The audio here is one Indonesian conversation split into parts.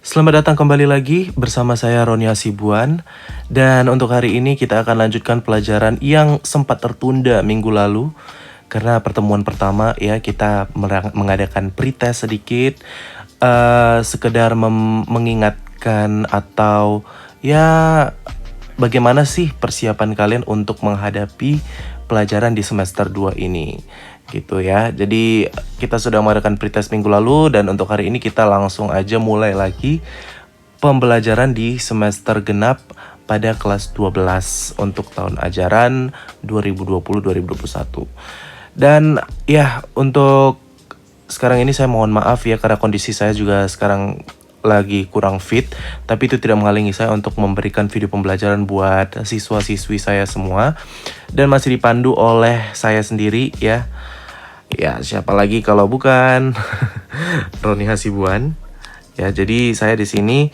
Selamat datang kembali lagi bersama saya Roni Hasibuan. Dan untuk hari ini kita akan lanjutkan pelajaran yang sempat tertunda minggu lalu. Karena pertemuan pertama ya kita mengadakan pretest sedikit, sekedar mengingatkan atau ya bagaimana sih persiapan kalian untuk menghadapi pelajaran di semester 2 ini gitu ya. Jadi kita sudah mengadakan pretest minggu lalu dan untuk hari ini kita langsung aja mulai lagi pembelajaran di semester genap pada kelas 12 untuk tahun ajaran 2020-2021. Dan ya untuk sekarang ini saya mohon maaf ya karena kondisi saya juga sekarang lagi kurang fit, tapi itu tidak menghalangi saya untuk memberikan video pembelajaran buat siswa-siswi saya semua dan masih dipandu oleh saya sendiri ya. Ya, siapa lagi kalau bukan Roni Hasibuan. Ya, jadi saya di sini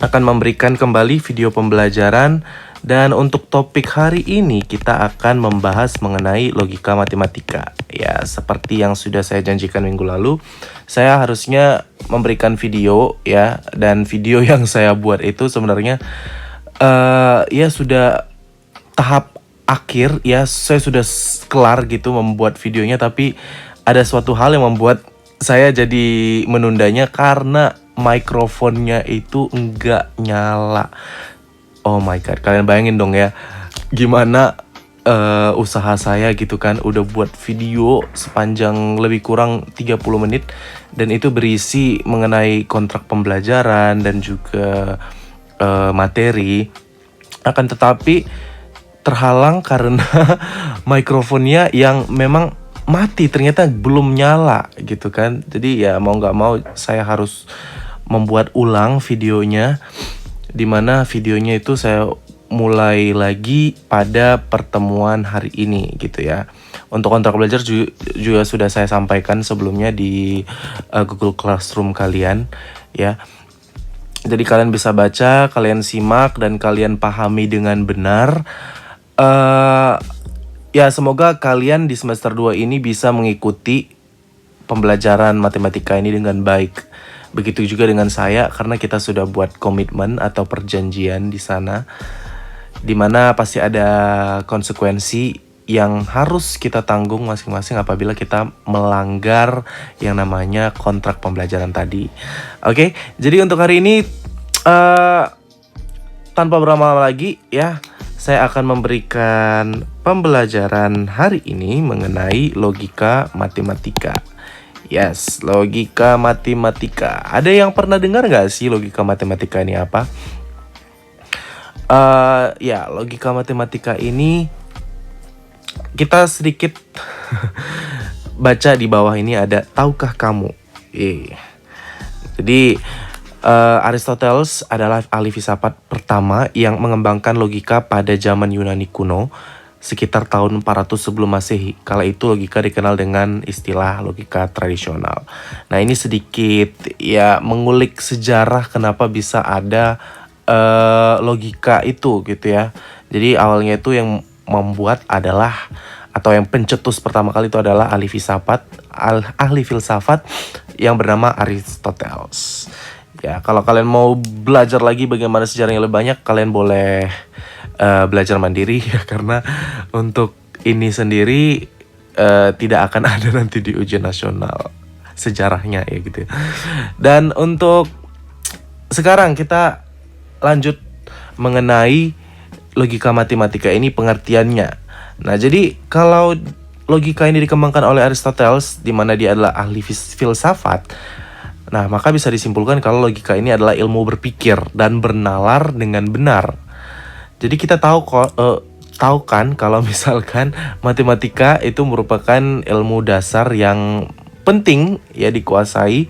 akan memberikan kembali video pembelajaran dan untuk topik hari ini kita akan membahas mengenai logika matematika. Ya, seperti yang sudah saya janjikan minggu lalu, saya harusnya memberikan video ya, dan video yang saya buat itu sebenarnya ya sudah tahap akhir ya, saya sudah kelar gitu membuat videonya, tapi ada suatu hal yang membuat saya jadi menundanya karena mikrofonnya itu enggak nyala. Oh my god, kalian bayangin dong ya gimana usaha saya gitu kan, udah buat video sepanjang lebih kurang 30 menit dan itu berisi mengenai kontrak pembelajaran dan juga materi, akan tetapi terhalang karena mikrofonnya yang memang mati, ternyata belum nyala gitu kan. Jadi ya mau nggak mau saya harus membuat ulang videonya, dimana videonya itu saya mulai lagi pada pertemuan hari ini gitu ya. Untuk kontrak belajar juga sudah saya sampaikan sebelumnya di Google Classroom kalian ya. Jadi kalian bisa baca, kalian simak dan kalian pahami dengan benar. Ya semoga kalian di semester 2 ini bisa mengikuti pembelajaran matematika ini dengan baik. Begitu juga dengan saya, karena kita sudah buat komitmen atau perjanjian di sana, dimana pasti ada konsekuensi yang harus kita tanggung masing-masing apabila kita melanggar yang namanya kontrak pembelajaran tadi. Oke, jadi untuk hari ini tanpa berlama-lama lagi ya, saya akan memberikan pembelajaran hari ini mengenai logika matematika. Yes, logika matematika. Ada yang pernah dengar nggak sih logika matematika ini apa? Ya, logika matematika ini kita sedikit baca di bawah ini ada tahukah kamu? Jadi Aristoteles adalah ahli filsafat pertama yang mengembangkan logika pada zaman Yunani kuno sekitar tahun 400 sebelum Masehi. Kala itu logika dikenal dengan istilah logika tradisional. Nah, ini sedikit ya mengulik sejarah kenapa bisa ada logika itu gitu ya. Jadi awalnya itu yang membuat adalah atau yang pencetus pertama kali itu adalah ahli filsafat yang bernama Aristoteles. Ya, kalau kalian mau belajar lagi bagaimana sejarahnya lebih banyak, kalian boleh belajar mandiri ya, karena untuk ini sendiri tidak akan ada nanti di ujian nasional sejarahnya ya gitu. Dan untuk sekarang kita lanjut mengenai logika matematika ini pengertiannya. Nah, jadi kalau logika ini dikembangkan oleh Aristoteles, di mana dia adalah ahli filsafat, nah, maka bisa disimpulkan kalau logika ini adalah ilmu berpikir dan bernalar dengan benar. Jadi kita tahu kan kalau misalkan matematika itu merupakan ilmu dasar yang penting ya dikuasai,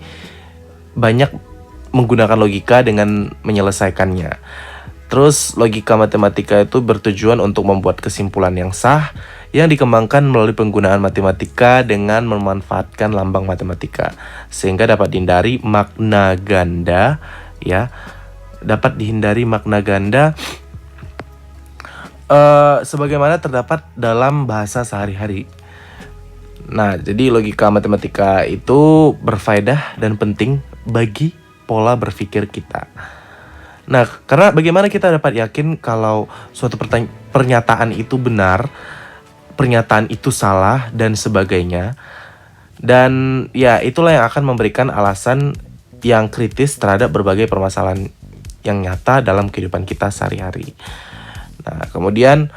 banyak menggunakan logika dengan menyelesaikannya. Terus logika matematika itu bertujuan untuk membuat kesimpulan yang sah yang dikembangkan melalui penggunaan matematika dengan memanfaatkan lambang matematika sehingga dapat dihindari makna ganda ya, sebagaimana terdapat dalam bahasa sehari-hari. Nah, jadi logika matematika itu berfaedah dan penting bagi pola berpikir kita. Nah, karena bagaimana kita dapat yakin kalau suatu pernyataan itu benar, pernyataan itu salah, dan sebagainya. Dan ya itulah yang akan memberikan alasan yang kritis terhadap berbagai permasalahan yang nyata dalam kehidupan kita sehari-hari. Nah, kemudian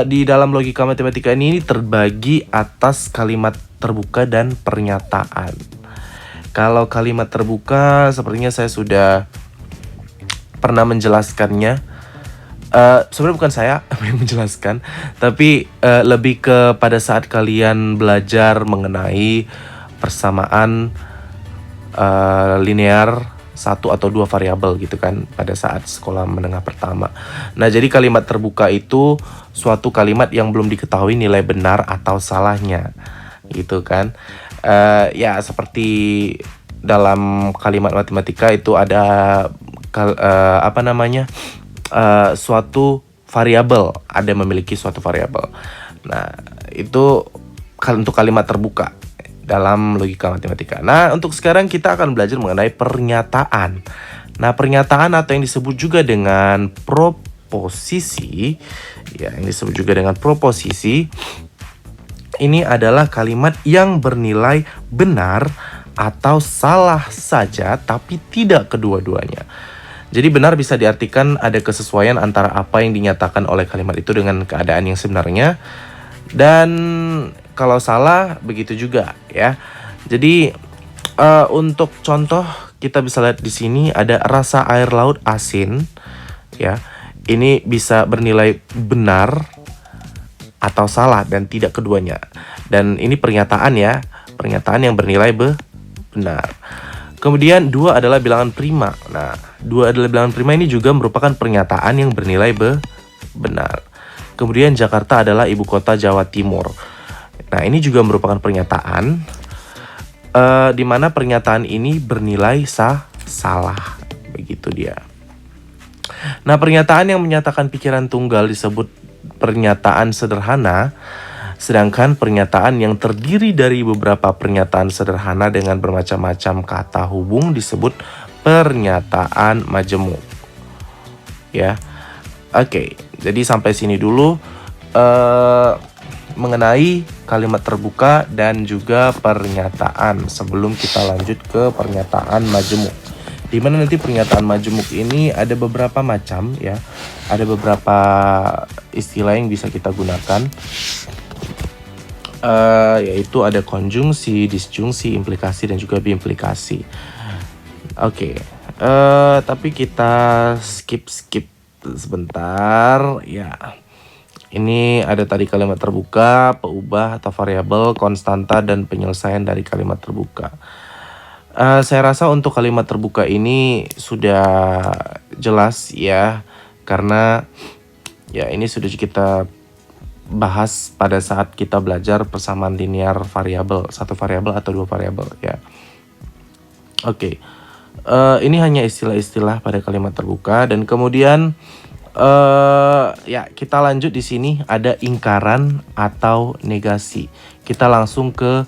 di dalam logika matematika ini terbagi atas kalimat terbuka dan pernyataan. Kalau kalimat terbuka sepertinya saya sudah pernah menjelaskannya. Sebenarnya bukan saya yang menjelaskan, tapi lebih ke pada saat kalian belajar mengenai persamaan linear satu atau dua variabel gitu kan pada saat sekolah menengah pertama. Nah, jadi kalimat terbuka itu suatu kalimat yang belum diketahui nilai benar atau salahnya gitu kan. Ya seperti dalam kalimat matematika itu ada suatu variabel, ada memiliki suatu variabel. Nah, itu untuk kalimat terbuka dalam logika matematika. Nah, untuk sekarang kita akan belajar mengenai pernyataan. Nah, pernyataan atau yang disebut juga dengan proposisi, ya, yang disebut juga dengan proposisi, ini adalah kalimat yang bernilai benar atau salah saja, tapi tidak kedua-duanya. Jadi benar bisa diartikan ada kesesuaian antara apa yang dinyatakan oleh kalimat itu dengan keadaan yang sebenarnya. Dan kalau salah begitu juga ya. Jadi untuk contoh kita bisa lihat di sini ada rasa air laut asin ya. Ini bisa bernilai benar atau salah dan tidak keduanya. Dan ini pernyataan ya, pernyataan yang bernilai benar. Kemudian 2 adalah bilangan prima. Nah, 2 adalah bilangan prima ini juga merupakan pernyataan yang bernilai benar. Kemudian Jakarta adalah ibu kota Jawa Timur. Nah, ini juga merupakan pernyataan di mana pernyataan ini bernilai salah. Begitu dia. Nah, pernyataan yang menyatakan pikiran tunggal disebut pernyataan sederhana. Sedangkan pernyataan yang terdiri dari beberapa pernyataan sederhana dengan bermacam-macam kata hubung disebut pernyataan majemuk. Ya, oke. Jadi sampai sini dulu mengenai kalimat terbuka dan juga pernyataan. Sebelum kita lanjut ke pernyataan majemuk. Di mana nanti pernyataan majemuk ini ada beberapa macam ya. Ada beberapa istilah yang bisa kita gunakan. Yaitu ada konjungsi, disjungsi, implikasi, dan juga biimplikasi. Oke. Tapi kita skip sebentar ya. Ini ada tadi kalimat terbuka, peubah atau variabel, konstanta, dan penyelesaian dari kalimat terbuka. Saya rasa untuk kalimat terbuka ini sudah jelas ya, karena ya ini sudah kita bahas pada saat kita belajar persamaan linear variabel, satu variabel atau dua variabel ya. Oke. Ini hanya istilah-istilah pada kalimat terbuka. Dan kemudian ya kita lanjut di sini ada ingkaran atau negasi. Kita langsung ke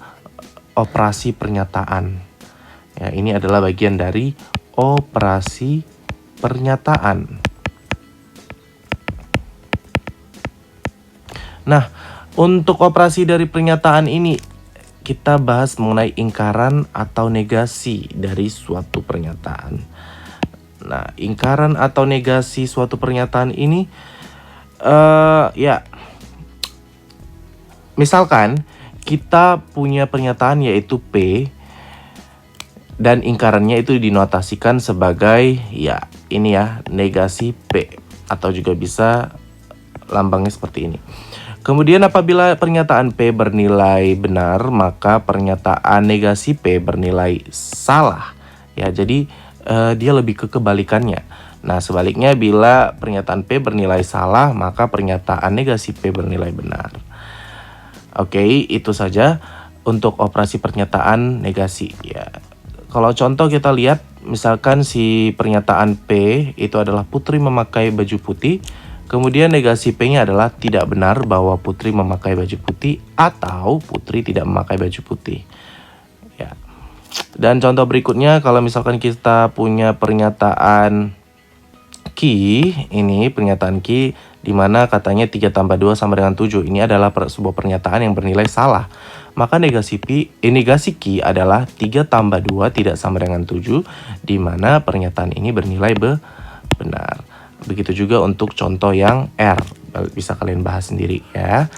operasi pernyataan. Ya, ini adalah bagian dari operasi pernyataan. Nah, untuk operasi dari pernyataan ini kita bahas mengenai ingkaran atau negasi dari suatu pernyataan. Nah, ingkaran atau negasi suatu pernyataan ini ya misalkan kita punya pernyataan yaitu P dan ingkarannya itu dinotasikan sebagai ya ini ya negasi P, atau juga bisa lambangnya seperti ini. Kemudian apabila pernyataan P bernilai benar, maka pernyataan negasi P bernilai salah. Ya, jadi dia lebih ke kebalikannya. Nah, sebaliknya bila pernyataan P bernilai salah, maka pernyataan negasi P bernilai benar. Oke, itu saja untuk operasi pernyataan negasi. Ya, kalau contoh kita lihat, misalkan si pernyataan P itu adalah Putri memakai baju putih. Kemudian negasi P-nya adalah tidak benar bahwa Putri memakai baju putih atau Putri tidak memakai baju putih. Ya. Dan contoh berikutnya, kalau misalkan kita punya pernyataan ki, ini pernyataan ki di mana katanya 3 tambah 2 sama dengan 7. Ini adalah sebuah pernyataan yang bernilai salah. Maka negasi ki adalah 3 tambah 2 tidak sama dengan 7, di mana pernyataan ini bernilai benar. Begitu juga untuk contoh yang R, bisa kalian bahas sendiri ya.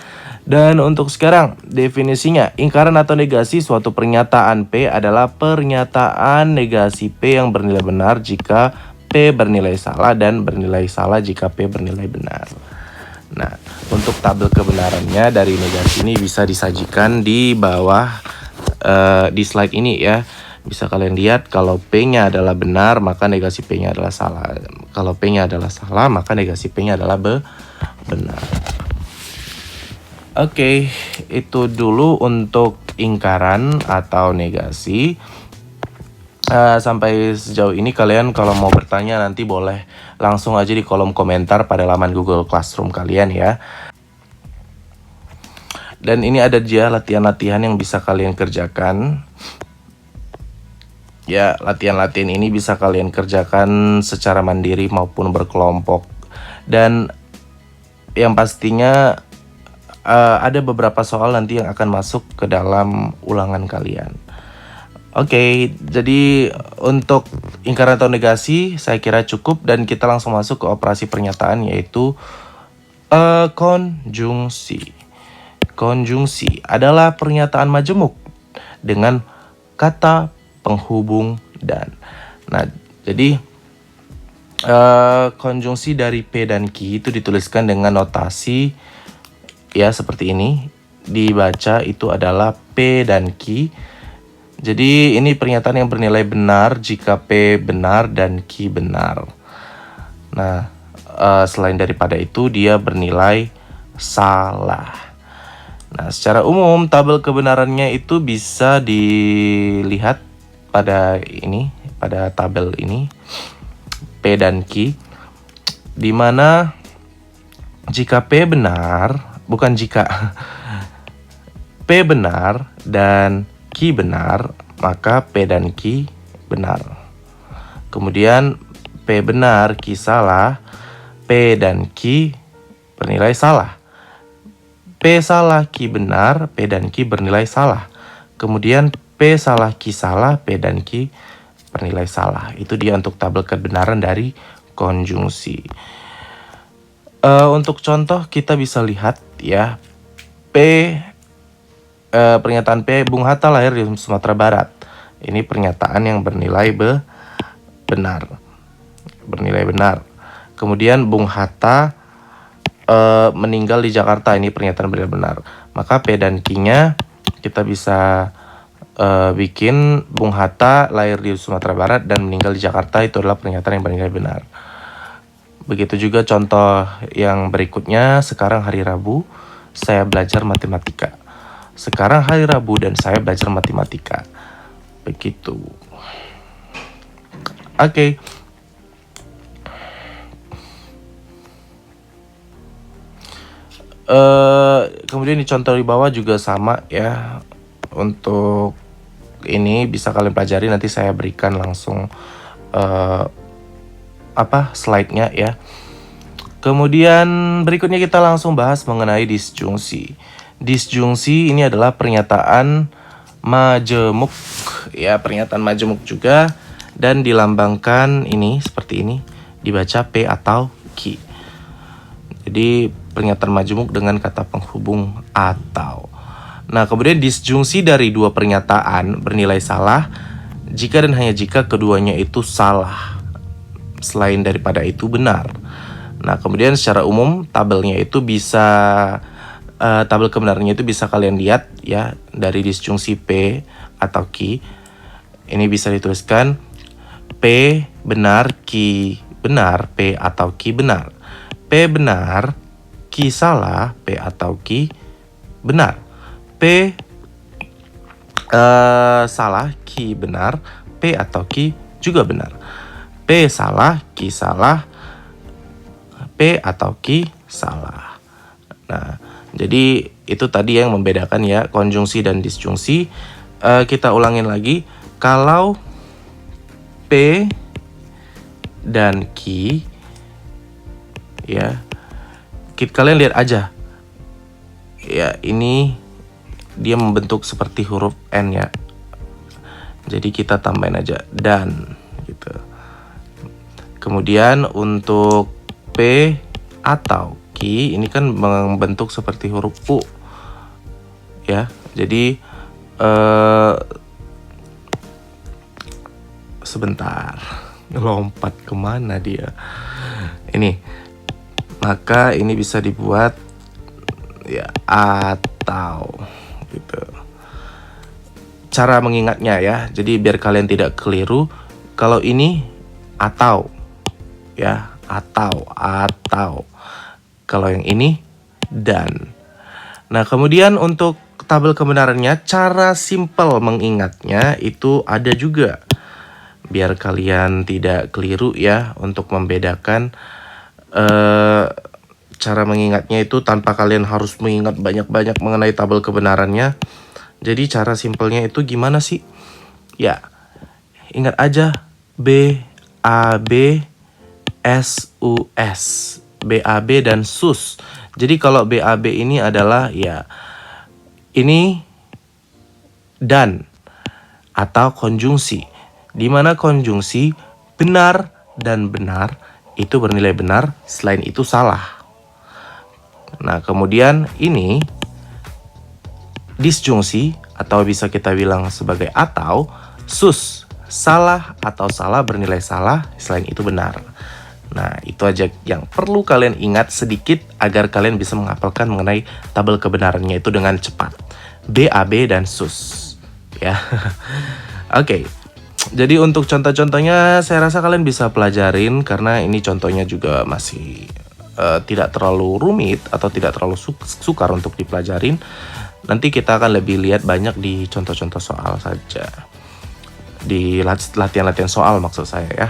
Dan untuk sekarang, definisinya, ingkaran atau negasi suatu pernyataan P adalah pernyataan negasi P yang bernilai benar jika P bernilai salah dan bernilai salah jika P bernilai benar. Nah, untuk tabel kebenarannya dari negasi ini bisa disajikan di bawah di slide ini ya. Bisa kalian lihat kalau P-nya adalah benar, maka negasi P-nya adalah salah. Kalau P-nya adalah salah, maka negasi P-nya adalah benar. Oke, itu dulu untuk ingkaran atau negasi. Sampai sejauh ini kalian kalau mau bertanya nanti boleh langsung aja di kolom komentar pada laman Google Classroom kalian ya. Dan ini ada dia latihan-latihan yang bisa kalian kerjakan. Ya, latihan-latihan ini bisa kalian kerjakan secara mandiri maupun berkelompok. Dan yang pastinya ada beberapa soal nanti yang akan masuk ke dalam ulangan kalian. Oke, jadi untuk ingkaran atau negasi saya kira cukup dan kita langsung masuk ke operasi pernyataan yaitu konjungsi. Konjungsi adalah pernyataan majemuk dengan kata penghubung dan. Nah, jadi konjungsi dari P dan Q itu dituliskan dengan notasi ya seperti ini. Dibaca itu adalah P dan Q. Jadi ini pernyataan yang bernilai benar jika P benar dan Q benar. Nah, selain daripada itu dia bernilai salah. Nah, secara umum tabel kebenarannya itu bisa dilihat pada ini, pada tabel ini P dan Q, di mana jika P benar, bukan jika P benar dan Q benar, maka P dan Q benar. Kemudian P benar, Q salah, P dan Q bernilai salah. P salah, Q benar, P dan Q bernilai salah. Kemudian P salah, Q salah, P dan Q bernilai salah. Itu dia untuk tabel kebenaran dari konjungsi. Untuk contoh kita bisa lihat ya, pernyataan P, Bung Hatta lahir di Sumatera Barat. Ini pernyataan yang bernilai benar. Bernilai benar. Kemudian Bung Hatta meninggal di Jakarta, ini pernyataan benar. Maka P dan Q-nya kita bisa bikin Bung Hatta lahir di Sumatera Barat dan meninggal di Jakarta, itu adalah pernyataan yang bernilai benar. Begitu juga contoh yang berikutnya, sekarang hari Rabu, saya belajar matematika. Sekarang hari Rabu dan saya belajar matematika. Begitu. Oke. Kemudian di contoh di bawah juga sama ya. Untuk ini bisa kalian pelajari, nanti saya berikan langsung slide-nya ya. Kemudian berikutnya kita langsung bahas mengenai disjungsi. Disjungsi ini adalah pernyataan majemuk ya, pernyataan majemuk juga, dan dilambangkan ini seperti ini, dibaca P atau Q. Jadi pernyataan majemuk dengan kata penghubung atau. Nah, kemudian disjungsi dari dua pernyataan bernilai salah jika dan hanya jika keduanya itu salah, selain daripada itu benar. Nah, kemudian secara umum tabelnya itu bisa tabel kebenarannya itu bisa kalian lihat ya dari disjungsi P atau Q. Ini bisa dituliskan P benar, Q benar, P atau Q benar. P benar, Q salah, P atau Q benar. P salah, Q benar, P atau Q juga benar. P salah, Q salah, P atau Q salah. Nah, jadi itu tadi yang membedakan ya konjungsi dan disjungsi. Kita ulangin lagi. Kalau P dan Q, ya, kalian lihat aja. Ya, ini dia membentuk seperti huruf N ya. Jadi kita tambahin aja dan gitu. Kemudian untuk P atau Q ini kan membentuk seperti huruf U. Ya, jadi sebentar, lompat kemana dia? Ini, maka ini bisa dibuat ya atau gitu. Cara mengingatnya ya, jadi biar kalian tidak keliru, kalau ini atau ya, atau. Kalau yang ini dan. Nah, kemudian untuk tabel kebenarannya, cara simple mengingatnya itu ada juga. Biar kalian tidak keliru ya, untuk membedakan cara mengingatnya itu tanpa kalian harus mengingat banyak-banyak mengenai tabel kebenarannya. Jadi cara simpelnya itu gimana sih? Ya, ingat aja B, A, B, S, U, S. BAB dan SUS. Jadi kalau BAB ini adalah ya, ini dan atau konjungsi. Di mana konjungsi benar dan benar itu bernilai benar, selain itu salah. Nah, kemudian ini disjungsi atau bisa kita bilang sebagai atau sus, salah atau salah bernilai salah, selain itu benar. Nah, itu aja yang perlu kalian ingat sedikit agar kalian bisa menghafalkan mengenai tabel kebenarannya itu dengan cepat. BAB dan sus. Ya. Oke. Jadi untuk contoh-contohnya saya rasa kalian bisa pelajarin karena ini contohnya juga masih tidak terlalu rumit atau tidak terlalu sukar untuk dipelajarin. Nanti kita akan lebih lihat banyak di contoh-contoh soal saja. Di latihan-latihan soal maksud saya ya.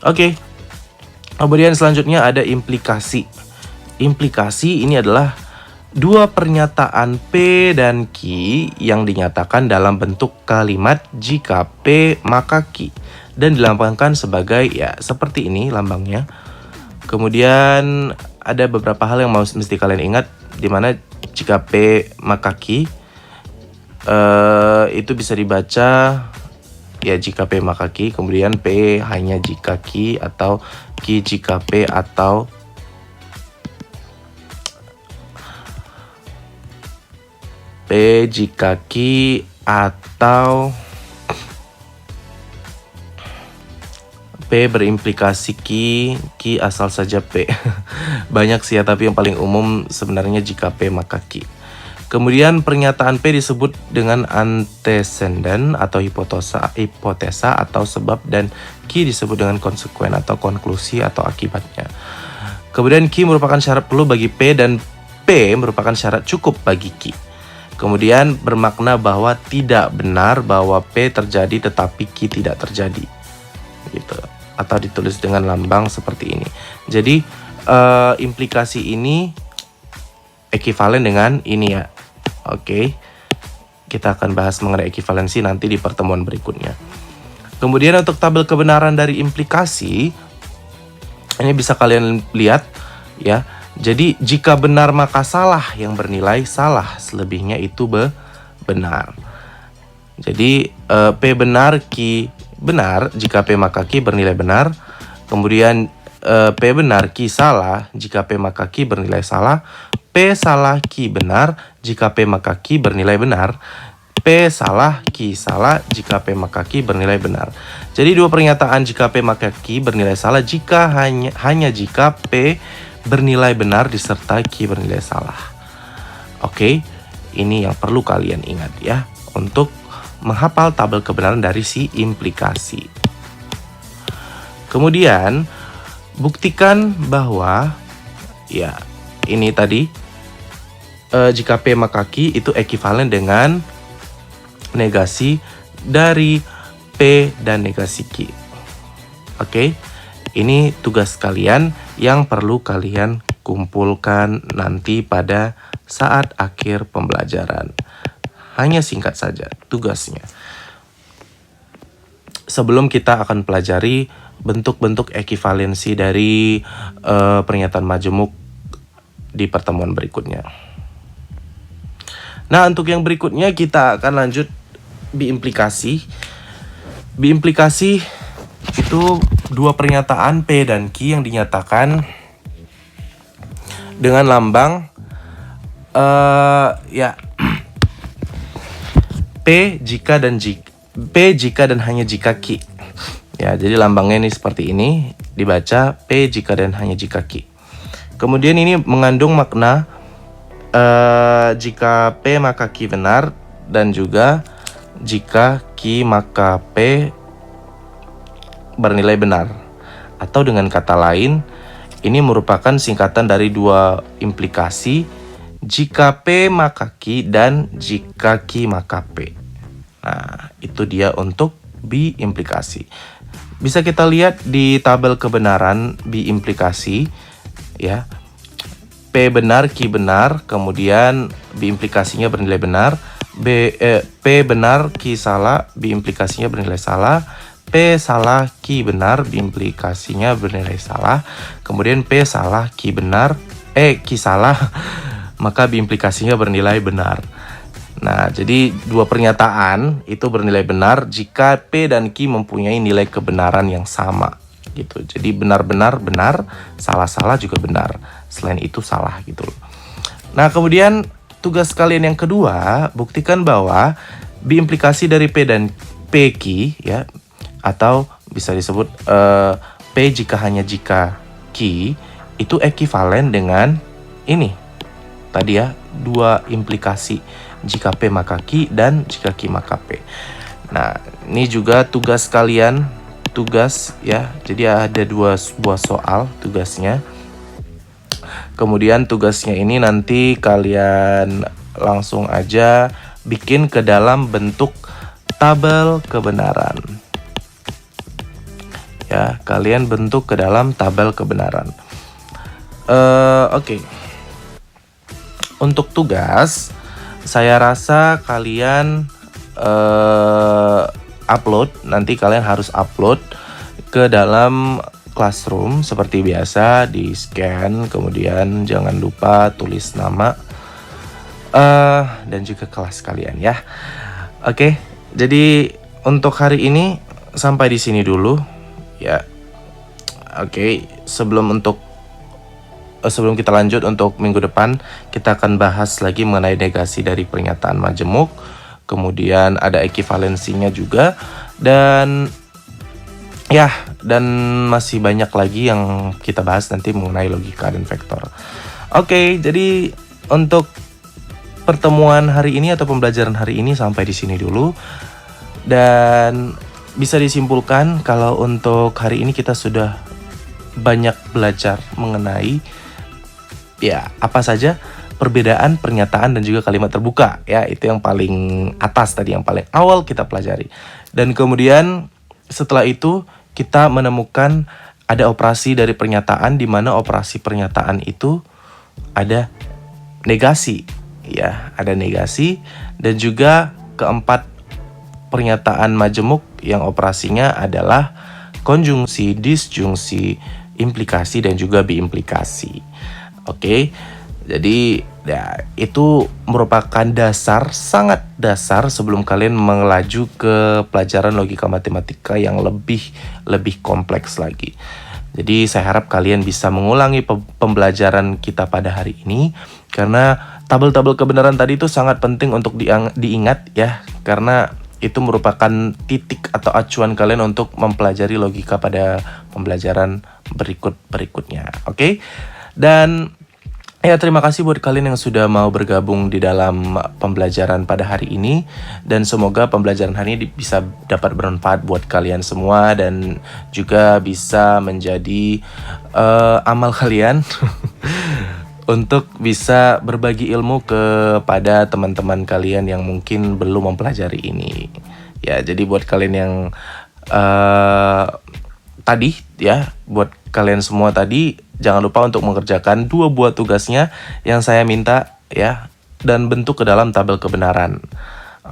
Oke. Kemudian selanjutnya ada implikasi. Implikasi ini adalah dua pernyataan P dan Q yang dinyatakan dalam bentuk kalimat jika P maka Q dan dilambangkan sebagai ya seperti ini lambangnya. Kemudian ada beberapa hal yang mesti kalian ingat, dimana jika P maka Q itu bisa dibaca ya jika P maka Q, kemudian P hanya jika Q atau Q jika P atau P jika Q atau P berimplikasi Q asal saja P. Banyak sih ya, tapi yang paling umum sebenarnya jika P maka Q. Kemudian pernyataan P disebut dengan antecedent atau hipotesa atau sebab, dan Q disebut dengan konsekuen atau konklusi atau akibatnya. Kemudian Q merupakan syarat perlu bagi P dan P merupakan syarat cukup bagi Q. Kemudian bermakna bahwa tidak benar bahwa P terjadi tetapi Q tidak terjadi. Gitu. Atau ditulis dengan lambang seperti ini. Jadi implikasi ini ekuivalen dengan ini ya. Oke. Kita akan bahas mengenai ekuivalensi nanti di pertemuan berikutnya. Kemudian untuk tabel kebenaran dari implikasi ini bisa kalian lihat ya. Jadi jika benar maka salah yang bernilai salah, selebihnya itu benar. Jadi P benar, Q benar, jika P maka Q bernilai benar. Kemudian P benar, Q salah, jika P maka Q bernilai salah. P salah, Q benar, jika P maka Q bernilai benar. P salah, Q salah, jika P maka Q bernilai benar. Jadi dua pernyataan jika P maka Q bernilai salah jika hanya jika P bernilai benar disertai Q bernilai salah. Oke, ini yang perlu kalian ingat ya untuk menghafal tabel kebenaran dari si implikasi. Kemudian buktikan bahwa ya ini tadi jika P maka Q itu ekuivalen dengan negasi dari P dan negasi Q. Oke, ini tugas kalian yang perlu kalian kumpulkan nanti pada saat akhir pembelajaran. Hanya singkat saja tugasnya. sebelum kita akan pelajari bentuk-bentuk ekivalensi dari pernyataan majemuk di pertemuan berikutnya. Nah, untuk yang berikutnya kita akan lanjut biimplikasi. Biimplikasi itu dua pernyataan P dan Q yang dinyatakan dengan lambang P jika dan hanya jika Q. Ya, jadi lambangnya ini seperti ini, dibaca P jika dan hanya jika Q. Kemudian ini mengandung makna jika P maka Q benar, dan juga jika Q maka P bernilai benar. Atau dengan kata lain, ini merupakan singkatan dari dua implikasi, jika P maka Q dan jika Q maka P. Nah, itu dia untuk biimplikasi. Bisa kita lihat di tabel kebenaran biimplikasi, ya. P benar, Q benar, kemudian biimplikasinya bernilai benar. P benar, Q salah, biimplikasinya bernilai salah. P salah, Q benar, biimplikasinya bernilai salah. Kemudian P salah, Q benar, Q salah, maka biimplikasinya bernilai benar. Nah, jadi dua pernyataan itu bernilai benar jika P dan Q mempunyai nilai kebenaran yang sama gitu. Jadi benar-benar benar, salah-salah juga benar. Selain itu salah gitu loh. Nah, kemudian tugas kalian yang kedua, buktikan bahwa biimplikasi dari P dan PQ, ya, atau bisa disebut P jika hanya jika Q itu ekivalen dengan ini tadi ya, dua implikasi, jika P maka Q dan jika Q maka P. Nah, ini juga tugas kalian, tugas ya. Jadi ada dua buah soal tugasnya. Kemudian tugasnya ini nanti kalian langsung aja bikin ke dalam bentuk tabel kebenaran. Ya, kalian bentuk ke dalam tabel kebenaran. Oke. Untuk tugas, saya rasa kalian upload, nanti kalian harus upload ke dalam Classroom seperti biasa, di scan, kemudian jangan lupa tulis nama dan juga kelas kalian ya. Oke, jadi untuk hari ini sampai di sini dulu ya. Oke, sebelum kita lanjut untuk minggu depan, kita akan bahas lagi mengenai negasi dari pernyataan majemuk. Kemudian ada ekivalensinya juga, dan masih banyak lagi yang kita bahas nanti mengenai logika dan vektor. Oke, jadi untuk pertemuan hari ini atau pembelajaran hari ini sampai di sini dulu. Dan bisa disimpulkan kalau untuk hari ini kita sudah banyak belajar mengenai ya apa saja perbedaan pernyataan dan juga kalimat terbuka ya. Itu yang paling atas tadi, yang paling awal kita pelajari. Dan kemudian setelah itu kita menemukan ada operasi dari pernyataan, di mana operasi pernyataan itu ada negasi ya, ada negasi. Dan juga keempat, pernyataan majemuk yang operasinya adalah konjungsi, disjungsi, implikasi, dan juga biimplikasi. Oke, jadi ya, itu merupakan dasar, sangat dasar sebelum kalian melaju ke pelajaran logika matematika yang lebih kompleks lagi. Jadi saya harap kalian bisa mengulangi pembelajaran kita pada hari ini, karena tabel-tabel kebenaran tadi itu sangat penting untuk diingat ya, karena itu merupakan titik atau acuan kalian untuk mempelajari logika pada pembelajaran berikutnya. Oke? Dan ya, terima kasih buat kalian yang sudah mau bergabung di dalam pembelajaran pada hari ini. Dan semoga pembelajaran hari ini bisa dapat bermanfaat buat kalian semua, dan juga bisa menjadi amal kalian untuk bisa berbagi ilmu kepada teman-teman kalian yang mungkin belum mempelajari ini. Ya, jadi buat kalian yang tadi ya, buat kalian semua tadi, jangan lupa untuk mengerjakan 2 buah tugasnya yang saya minta ya, dan bentuk ke dalam tabel kebenaran.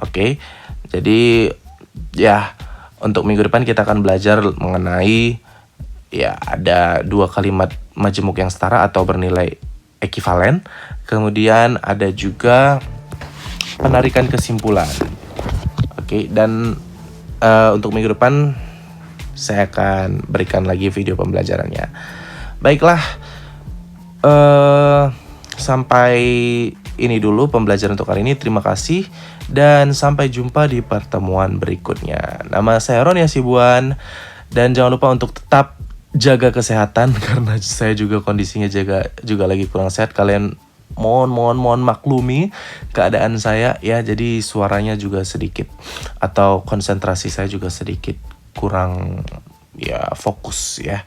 Oke. Jadi ya, Untuk minggu depan kita akan belajar mengenai ya ada 2 kalimat majemuk yang setara atau bernilai ekivalen. Kemudian ada juga penarikan kesimpulan. Oke, dan untuk minggu depan saya akan berikan lagi video pembelajarannya. Baiklah, sampai ini dulu pembelajaran untuk kali ini. Terima kasih dan sampai jumpa di pertemuan berikutnya. Nama saya Roni Hasibuan dan jangan lupa untuk tetap jaga kesehatan karena saya juga kondisinya juga lagi kurang sehat. Kalian mohon maklumi keadaan saya ya, jadi suaranya juga sedikit atau konsentrasi saya juga sedikit kurang ya fokus ya.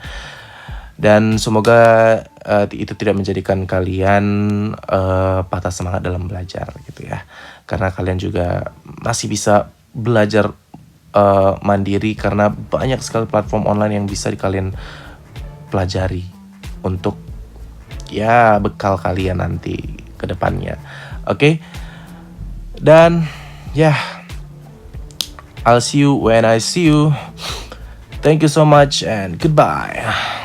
Dan semoga itu tidak menjadikan kalian patah semangat dalam belajar gitu ya. Karena kalian juga masih bisa belajar mandiri karena banyak sekali platform online yang bisa kalian pelajari untuk ya bekal kalian nanti ke depannya. Oke? Dan ya, I'll see you when I see you. Thank you so much and goodbye.